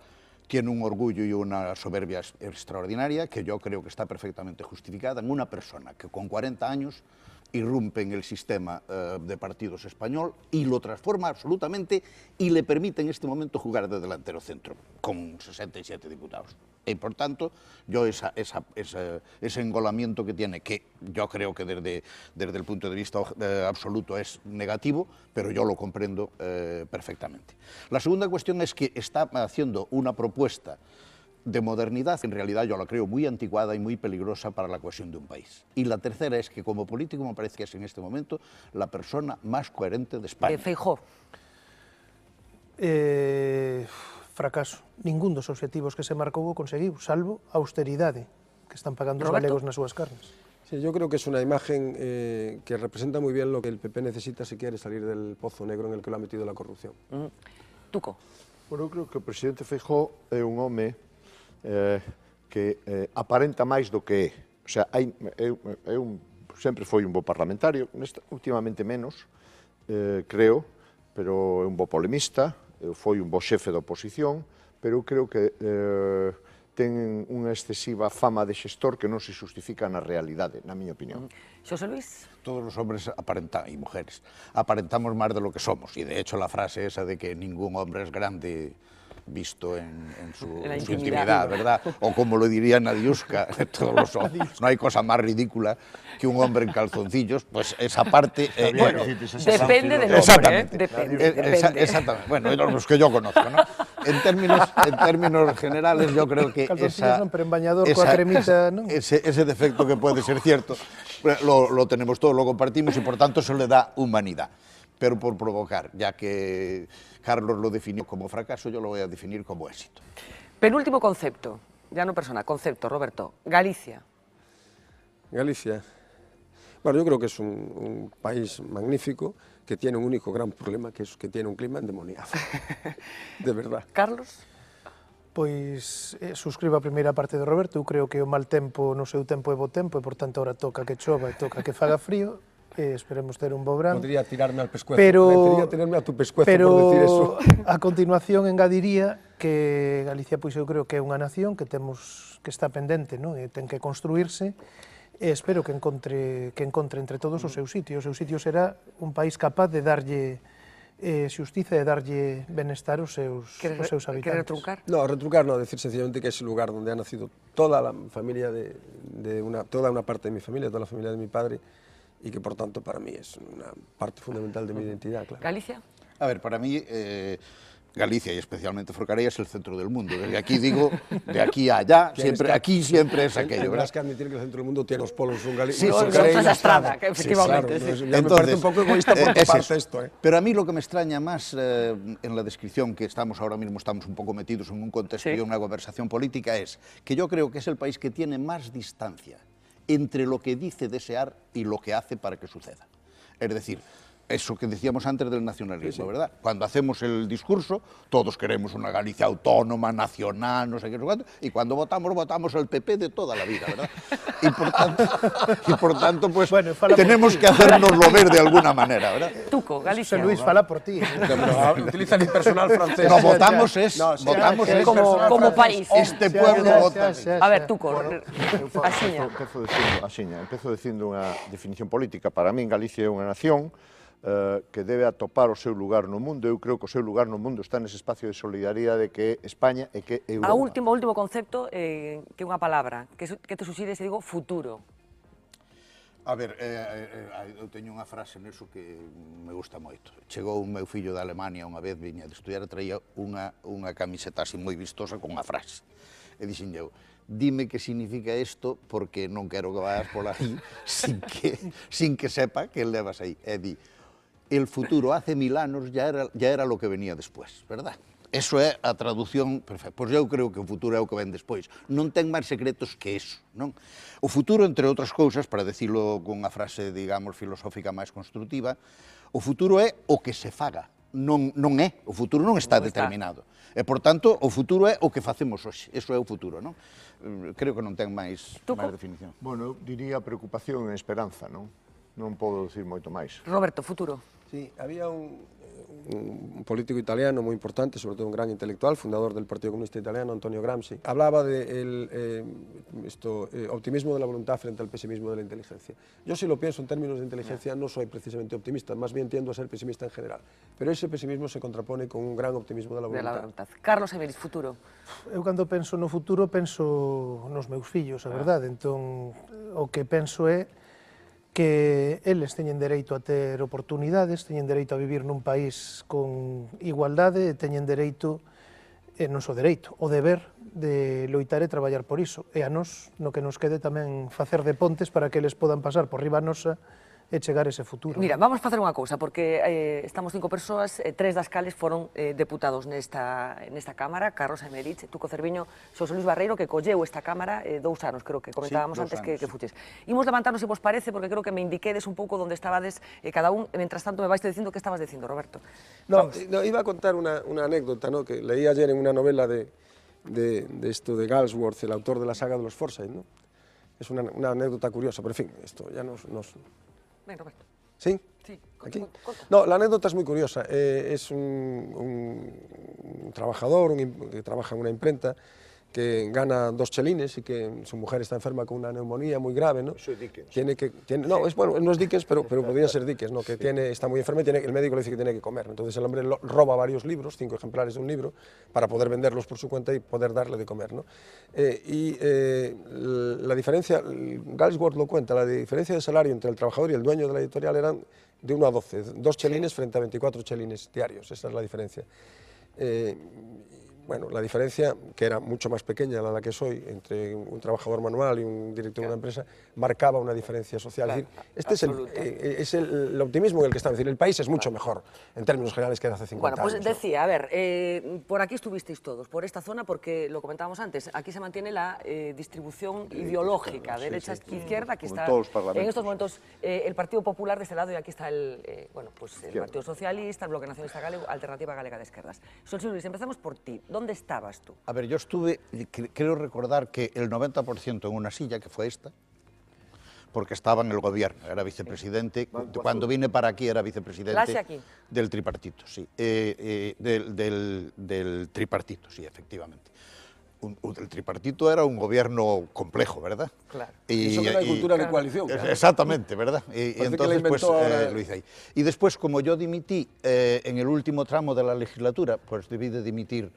tiene un orgullo y una soberbia extraordinaria que yo creo que está perfectamente justificada en una persona que con 40 años irrumpe en el sistema de partidos español y lo transforma absolutamente y le permite en este momento jugar de delantero centro, con 67 diputados. Y por tanto, yo ese engolamiento que tiene, que yo creo que desde el punto de vista absoluto es negativo, pero yo lo comprendo perfectamente. La segunda cuestión es que está haciendo una propuesta de modernidad, en realidad yo la creo muy anticuada y muy peligrosa para la cohesión de un país. Y la tercera es que como político me parece que es en este momento la persona más coherente de España. Feijóo. Fracaso. Ningún dos objetivos que se marcou o conseguiu, salvo a austeridade que están pagando os galegos nas súas carnes. Sí, yo creo que es una imagen que representa muy bien lo que el PP necesita si quiere salir del pozo negro en el que lo ha metido la corrupción. Tuco. Bueno, eu creo que o presidente Feijóo é un home que aparenta máis do que é. O sea, sempre foi un bo parlamentario, últimamente menos, creo, pero é un bo polemista, foi un bo xefe da oposición, pero eu creo que ten unha excesiva fama de xestor que non se justifica na realidade, na miña opinión. José Luis. Todos los hombres y mujeres aparentamos más de lo que somos, y de hecho la frase esa de que ningún hombre es grande visto en su intimidad, ¿verdad? O como lo diría Nadiuska, todos los hombres. No hay cosa más ridícula que un hombre en calzoncillos, pues esa parte... bueno, depende del hombre, depende. Exactamente, bueno, los que yo conozco, ¿no? En términos generales, yo creo que ese defecto que puede ser cierto, lo tenemos todos, lo compartimos y por tanto eso le da humanidad. Pero por provocar, ya que Carlos lo definió como fracaso, yo lo voy a definir como éxito. Penúltimo concepto, ya no persona, concepto, Roberto. Galicia. Galicia. Bueno, yo creo que es un país magnífico que tiene un único gran problema, que es que tiene un clima endemoniado. De verdad. Carlos? Pois suscribo a primeira parte de Roberto. Eu creo que o mal tempo no seu tempo é bo tempo e, por tanto, ahora toca que chova e toca que faga frío. Esperemos ter un bo verán. Podría tirarme al pescuezo, podría tirarme a tu pescuezo por decir eso. A continuación engadiría que Galicia, pois eu creo que é unha nación que está pendente, non? E ten que construirse, e espero que encontre entre todos o seu sitio. O seu sitio será un país capaz de darlle xustiza e darlle benestar aos seus habitantes. ¿Quere retrucar? No, retrucar no, decir sencillamente que es el lugar donde ha nacido toda la familia toda una parte de mi familia, toda la familia de mi padre, y que por tanto para mí es una parte fundamental de mi identidad, claro. ¿Galicia? A ver, para mí, Galicia y especialmente Forcarei es el centro del mundo. Desde aquí digo, de aquí a allá, aquí siempre es aquello, ¿verdad? Tendrás que admitir que el centro del mundo tiene los polos, un Galicia. Sí, Forcarei y La Estrada, que efectivamente. Sí, claro, ya me parece un poco egoísta por tu parte esto. Pero a mí lo que me extraña más en la descripción que ahora mismo estamos un poco metidos en un contexto y en una conversación política es que yo creo que es el país que tiene más distancia entre lo que dice desear y lo que hace para que suceda. Es decir, eso que decíamos antes del nacionalismo, ¿verdad? Cuando hacemos el discurso, todos queremos una Galicia autónoma, nacional, no sé qué, no sé cuánto, y cuando votamos el PP de toda la vida, ¿verdad? Y por tanto, pues, bueno, tenemos que hacérnoslo ver de alguna manera, ¿verdad? Tuco, Galicia. Luis, fala por ti. Utiliza el impersonal francés. No, votamos como país. Este pueblo vota. A ver, Tuco, Empezo dicindo unha definición política. Para min, Galicia é unha nación que debe atopar o seu lugar no mundo. Eu creo que o seu lugar no mundo está nese espacio de solidaridade que é España e que é Europa. O último concepto, que é unha palabra, que te suxire se digo futuro. A ver, eu teño unha frase neso que me gusta moito. Chegou un meu fillo de Alemania unha vez, viña de estudiar, traía unha camiseta así moi vistosa con unha frase. E dixen eu, dime que significa isto porque non quero que vayas por aí sin que sepa que levas aí. E di, el futuro hace 1000 anos ya era lo que venía después, verdad? Eso é a traducción perfecta. Pois eu creo que o futuro é o que ven despois. Non ten máis secretos que eso, non? O futuro, entre outras cousas, para decirlo con unha frase, digamos, filosófica máis constructiva, o futuro é o que se faga, non é. O futuro non está determinado. E, por tanto, o futuro é o que facemos hoxe. Eso é o futuro, non? Creo que non ten máis definición. Bueno, eu diría preocupación e esperanza, non? Non podo dicir moito máis. Roberto, futuro. Sí, había un político italiano muy importante, sobre todo un gran intelectual, fundador del Partido Comunista Italiano, Antonio Gramsci. Hablaba del optimismo de la voluntad frente al pesimismo de la inteligencia. Yo, si lo pienso en términos de inteligencia, no soy precisamente optimista, más bien tiendo a ser pesimista en general. Pero ese pesimismo se contrapone con un gran optimismo de la voluntad. Carlos Everis, futuro. Eu, cando penso no futuro, penso nos meus fillos, a verdade. Entón, o que penso é que eles teñen dereito a ter oportunidades, teñen dereito a vivir nun país con igualdade e teñen dereito, non só dereito, o deber de loitar e traballar por iso. E a nós, no que nos quede tamén facer de pontes para que eles podan pasar por riba nosa e chegar ese futuro. Mira, vamos facer unha cousa, porque estamos 5 persoas, 3 das cales foron deputados nesta Cámara, Carlos Emerich, Tuco Cerviño, Xosé Luis Barreiro, que colleu esta Cámara 2 anos, creo que comentábamos antes que fuches. Imos levantarnos, se vos parece, porque creo que me indiquedes un pouco onde estabades cada un, e mentras tanto me vais dicindo que estabas dicindo, Roberto. No, iba a contar una anécdota, ¿no?, que leí ayer en una novela de esto de Galsworth, el autor de la saga de los Forsyth, ¿no? Es una anécdota curiosa, pero en fin, esto ya nos... Ven, Roberto. ¿Sí? Sí. ¿Aquí? No, la anécdota es muy curiosa. Es un trabajador que trabaja en una imprenta que gana 2 chelines y que su mujer está enferma con una neumonía muy grave, ¿no? Eso es Dickens. No es Dickens, pero podría ser Dickens, ¿no? Que está muy enferma y el médico le dice que tiene que comer. Entonces el hombre roba varios libros, 5 ejemplares de un libro, para poder venderlos por su cuenta y poder darle de comer, ¿no? La diferencia, Galsworth lo cuenta, la diferencia de salario entre el trabajador y el dueño de la editorial eran de 1 a 12, 2 chelines frente a 24 chelines diarios, esa es la diferencia. Bueno, la diferencia, que era mucho más pequeña a la que soy, entre un trabajador manual y un director de una empresa, marcaba una diferencia social. Claro, es decir, es el optimismo en el que estamos. Es decir, el país es mucho mejor, en términos generales, que hace 50 años. Bueno, pues decía, a ver, por aquí estuvisteis todos, por esta zona, porque lo comentábamos antes, aquí se mantiene la distribución ideológica, derecha-izquierda, aquí está, en estos momentos, el Partido Popular de este lado, y aquí está el Partido Socialista, el Bloque Nacionalista Galego, Alternativa Galega de Esquerdas. Xosé Luis, empezamos por ti. ¿Dónde estabas tú? A ver, yo estuve, creo recordar que el 90% en una silla, que fue esta, porque estaba en el gobierno, era vicepresidente, cuando vine para aquí era vicepresidente del tripartito, sí, del tripartito, sí, efectivamente. El tripartito era un gobierno complejo, ¿verdad? Claro. Y eso que no hay cultura de coalición. Exactamente, ¿verdad? Y entonces pues lo hice ahí. Y después, como yo dimití en el último tramo de la legislatura, pues debí de dimitir,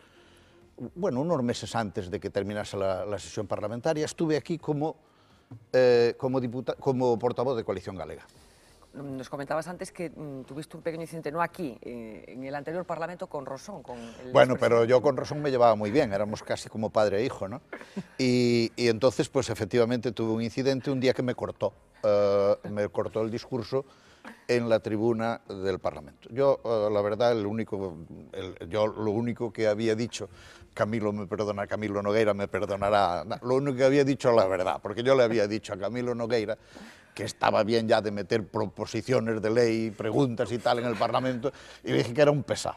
bueno, unos meses antes de que terminase la sesión parlamentaria, estuve aquí como portavoz de Coalición Galega. nos comentabas antes que tuviste un pequeño incidente, no aquí, en el anterior Parlamento con Rosón. Bueno, pero yo con Rosón me llevaba muy bien, éramos casi como padre e hijo, ¿no? Y entonces, pues efectivamente tuve un incidente un día que me cortó el discurso en la tribuna del Parlamento. Yo, la verdad, lo único que había dicho, Camilo Nogueira me perdonará, lo único que había dicho la verdad, porque yo le había dicho a Camilo Nogueira que estaba bien ya de meter proposiciones de ley, preguntas y tal en el Parlamento, y le dije que era un pesado.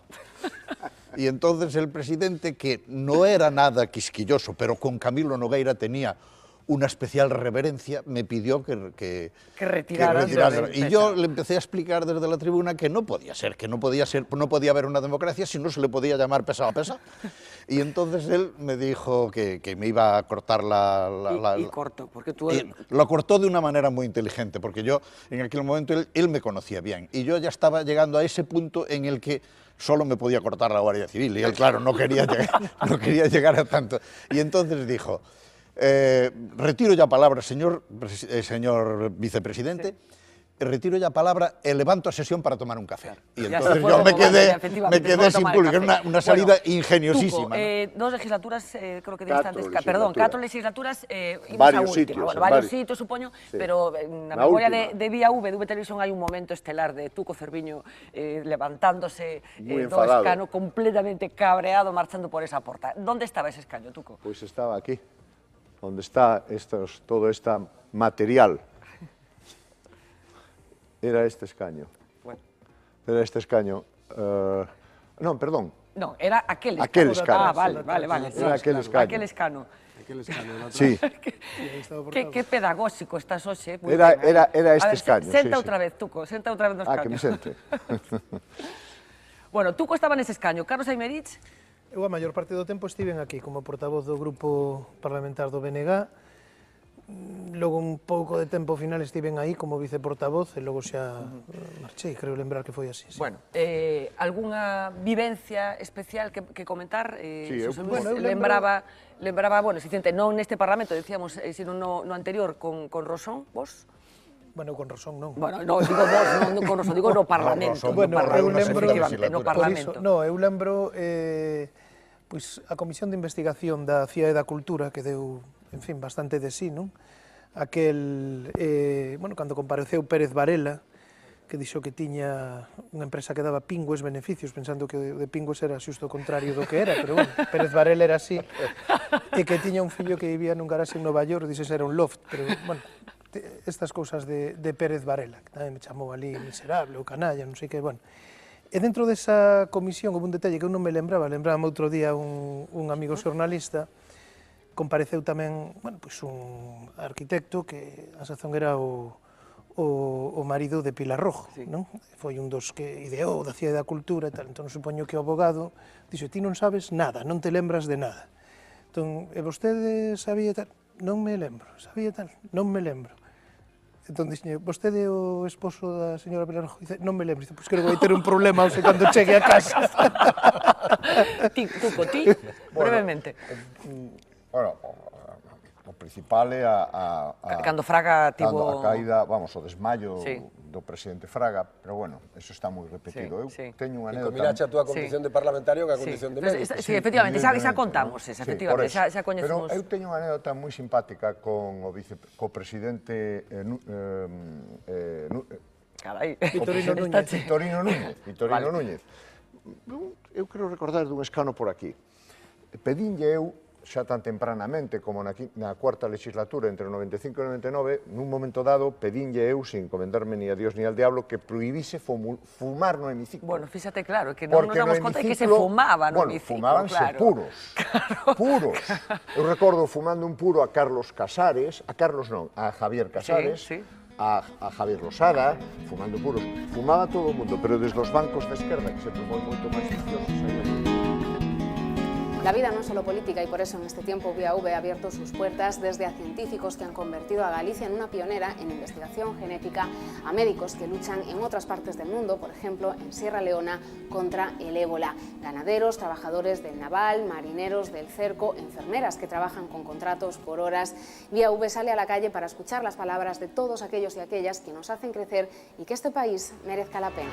Y entonces el presidente, que no era nada quisquilloso, pero con Camilo Nogueira tenía una especial reverencia, me pidió que retirara. Y yo le empecé a explicar desde la tribuna que no podía haber una democracia si no se le podía llamar pesado a pesado. Y entonces él me dijo que me iba a cortar Y cortó, porque tú... Lo cortó de una manera muy inteligente, porque yo, en aquel momento, él me conocía bien, y yo ya estaba llegando a ese punto en el que solo me podía cortar la Guardia Civil, y él, claro, no quería llegar a tanto. Y entonces dijo... retiro ya palabra, señor vicepresidente, retiro ya palabra, levanto a sesión para tomar un café. Y entonces yo me quedé sin público, era una salida ingeniosísima. Tuco, 2 legislaturas, creo que diste antes, perdón, 4 legislaturas, varios sitios, varios sitios, supoño, sí. Pero na memoria de Vía V, de V Televisión, hai un momento estelar de Tuco Cerviño levantándose do escano, completamente cabreado, marchando por esa porta. ¿Dónde estaba ese escaño, Tuco? Pues estaba aquí, donde está todo este material. Era este escaño. Bueno. Era este escaño. No, perdón. No, era aquel escano. Aquel escano. Ah, vale. Era aquel escano. Aquel escano. Sí. Qué pedagóxico estás hoxe. Era este escaño. Senta outra vez, Tuco, senta outra vez no escaño. Que me sente. Bueno, Tuco estaba nese escaño. Carlos Aymerich? Eu a maior parte do tempo estiven aquí como portavoz do grupo parlamentar do BNG, logo un pouco de tempo final estiven aí como viceportavoz e logo xa marchei, creo lembrar que foi así. Sí. Bueno, algunha vivencia especial que comentar? Sí, lembraba, bueno, Vicente, non neste Parlamento, decíamos, sino no anterior con Rosón, vos? Bueno, con Rosón non. Bueno, non digo vos, non con Rosón, digo no Parlamento. Bueno, eu lembro, no Parlamento. Eu lembro pois a Comisión de Investigación da CIA e da Cultura, que deu, en fin, bastante de sí, non? Aquel, bueno, cando compareceu Pérez Varela, que dixo que tiña unha empresa que daba pingües beneficios, pensando que de pingües era xusto o contrario do que era, pero bueno, Pérez Varela era así, e que tiña un fillo que vivía nun garaxe en Nova York, dixes era un loft, pero, bueno, estas cousas de Pérez Varela, que tamén me chamou ali miserable ou canalla, non sei que, bueno. E dentro desa comisión, como un detalle que eu non me lembraba outro día un amigo xornalista, compareceu tamén, bueno, pois un arquitecto que a sazón era o marido de Pilar Rojo, non? Foi un dos que ideou da CIA e da Cultura e tal, entón supoño que o abogado dixo, ti non sabes nada, non te lembras de nada. Entón, e vostede sabía tal? Non me lembro, sabía tal? Non me lembro. Entón, dixo, vostede é o esposo da señora Pilar Rojo? Dice, non me lembro. Dice, pois creo que vai ter un problema hoxe cando chegue a casa. Tuco, ti, brevemente. Bueno, o principal é cando Fraga tivo... a caída, vamos, o desmayo do presidente Fraga, pero bueno, eso está moi repetido. Eu teño unha anécdota... E combinache a túa condición de parlamentario que a condición de médico. Sí, efectivamente, xa contamos, efectivamente, xa coñecemos... Pero eu teño unha anécdota moi simpática con o presidente... Carai, Vitorino Núñez. Eu quero recordar dun escano por aquí. Pedinlle eu, xa tan tempranamente como na cuarta legislatura, entre o 95 e o 99, nun momento dado, pedinlle eu, sin comentarme ni a Dios ni al diablo, que prohibise fumar no hemiciclo. Bueno, fíxate, claro, que non nos damos conta de que se fumaba no hemiciclo. Bueno, fumábanse puros, puros. Eu recordo fumando un puro a Carlos Casares, a Javier Casares, a Javier Losada, fumando puros. Fumaba todo o mundo, pero desde os bancos de esquerda, que sempre foi moito máis viciosos, La vida no es solo política y por eso en este tiempo VIAV ha abierto sus puertas desde a científicos que han convertido a Galicia en una pionera en investigación genética, a médicos que luchan en otras partes del mundo, por ejemplo en Sierra Leona, contra el ébola, ganaderos, trabajadores del naval, marineros del cerco, enfermeras que trabajan con contratos por horas. VIAV sale a la calle para escuchar las palabras de todos aquellos y aquellas que nos hacen crecer y que este país merezca la pena.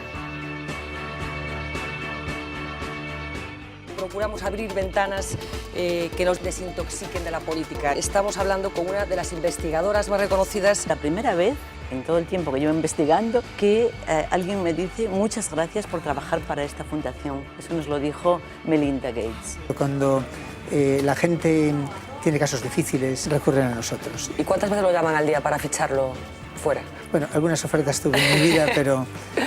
Procuramos abrir ventanas que nos desintoxiquen de la política. Estamos hablando con una de las investigadoras más reconocidas. La primera vez en todo el tiempo que llevo investigando que alguien me dice muchas gracias por trabajar para esta fundación. Eso nos lo dijo Melinda Gates. Cuando la gente tiene casos difíciles, recurren a nosotros. ¿Y cuántas veces lo llaman al día para ficharlo fuera? Bueno, algunas ofertas tuve en mi vida, pero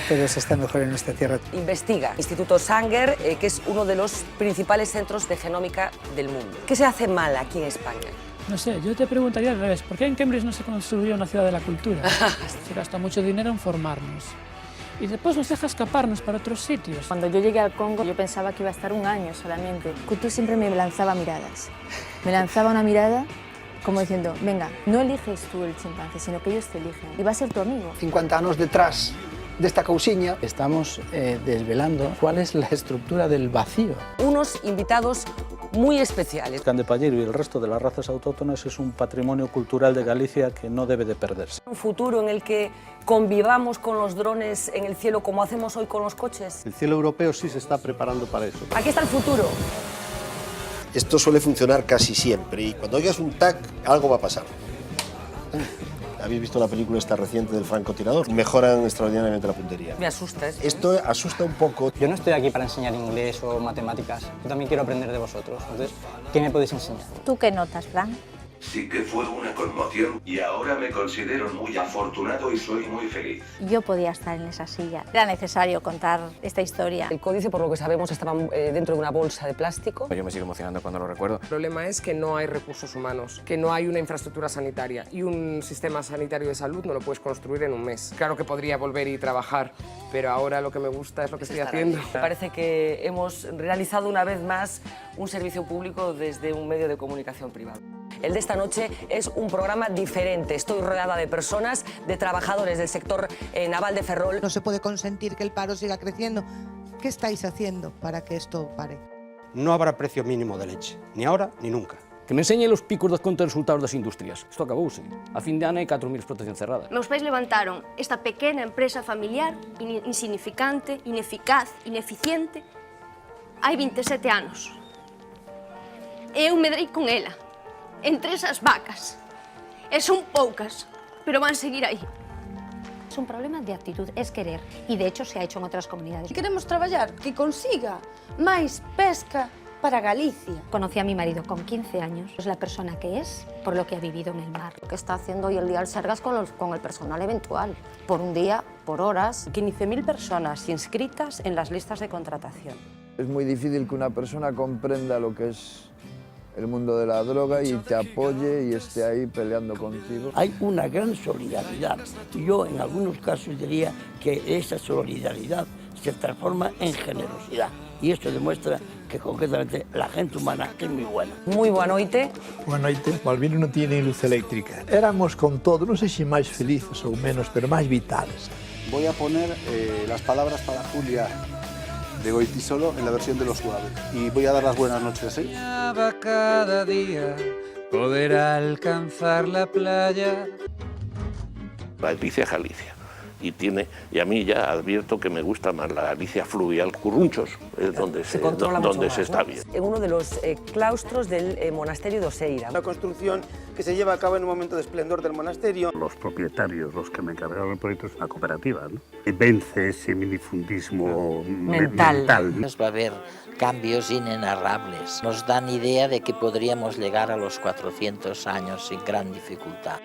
se está mejor en nuestra tierra. Investiga Instituto Sanger, que es uno de los principales centros de genómica del mundo. ¿Qué se hace mal aquí en España? No sé, yo te preguntaría al revés, ¿por qué en Cambridge no se construyó una ciudad de la cultura? Se gasta mucho dinero en formarnos. Y después nos deja escaparnos para otros sitios. Cuando yo llegué al Congo, yo pensaba que iba a estar un año solamente. Kutu siempre me lanzaba miradas. Me lanzaba una mirada como diciendo, venga, no eliges tú el chimpancé, sino que ellos te eligen. Y va a ser tu amigo. 50 años detrás de esta cousiña. Estamos desvelando cuál es la estructura del vacío. Unos invitados muy especiales. Can de Palleiro y el resto de las razas autóctonas es un patrimonio cultural de Galicia que no debe de perderse. Un futuro en el que convivamos con los drones en el cielo como hacemos hoy con los coches. El cielo europeo sí se está preparando para eso. Aquí está el futuro. Esto suele funcionar casi siempre y cuando oigas un tac, algo va a pasar. ¿Habéis visto la película esta reciente del francotirador? Mejoran extraordinariamente la puntería. Me asusta esto. Esto asusta un poco. Yo no estoy aquí para enseñar inglés o matemáticas. Yo también quiero aprender de vosotros. Entonces, ¿qué me podéis enseñar? ¿Tú qué notas, Fran? Sí que fue una conmoción y ahora me considero muy afortunado y soy muy feliz. Yo podía estar en esa silla. Era necesario contar esta historia. El códice, por lo que sabemos, estaba dentro de una bolsa de plástico. Yo me sigo emocionando cuando lo recuerdo. El problema es que no hay recursos humanos, que no hay una infraestructura sanitaria y un sistema sanitario de salud no lo puedes construir en un mes. Claro que podría volver y trabajar, pero ahora lo que me gusta es lo que estoy haciendo. Me parece que hemos realizado una vez más un servicio público desde un medio de comunicación privado. El de esta noche es un programa diferente. Estoy rodeada de personas, de trabajadores del sector naval de Ferrol. No se puede consentir que el paro siga creciendo. ¿Qué estáis haciendo para que esto pare? No habrá precio mínimo de leche, ni ahora ni nunca. Que me enseñe los picos de conta de resultados das industrias. Isto acabouse. A fin de ano hai 4.000 explotacións cerradas. Meus pais levantaron esta pequena empresa familiar, insignificante, ineficaz, ineficiente, hai 27 anos. E eu medrei con ela, entre esas vacas. E son poucas, pero van seguir aí. Es un problema de actitud, es querer, y de hecho se ha hecho en otras comunidades. Queremos traballar que consiga máis pesca para Galicia. Conocí a mi marido con 15 años. Es la persona que es por lo que ha vivido en el mar. Lo que está haciendo hoy el día el Sergas con el personal eventual. Por un día, por horas. 15.000 personas inscritas en las listas de contratación. Es muy difícil que una persona comprenda lo que es el mundo de la droga y te apoye y esté ahí peleando contigo. Hay una gran solidaridad. Yo en algunos casos diría que esa solidaridad se transforma en generosidad. Y esto demuestra que concretamente la gente humana es muy buena. Muy boa noite. Boa noite. Malvino non tiene luz eléctrica. Éramos con todo, non sei se máis felices ou menos, pero máis vitales. Voy a poner las palabras para Julia de Goytisolo en la versión de Los Suaves. Y voy a dar las buenas noches, ¿eh? Cada día poder alcanzar la playa. Galicia es Galicia. Y a mí ya advierto que me gusta más la Galicia fluvial. Currunchos es donde se está bien. En uno de los claustros del monasterio de Oseira. Una construcción que se lleva a cabo en un momento de esplendor del monasterio. Los propietarios, los que me encargaron el proyecto, es una cooperativa, ¿no? Y vence ese minifundismo mental. Va a haber cambios inenarrables. Nos dan idea de que podríamos llegar a los 400 años sin gran dificultad.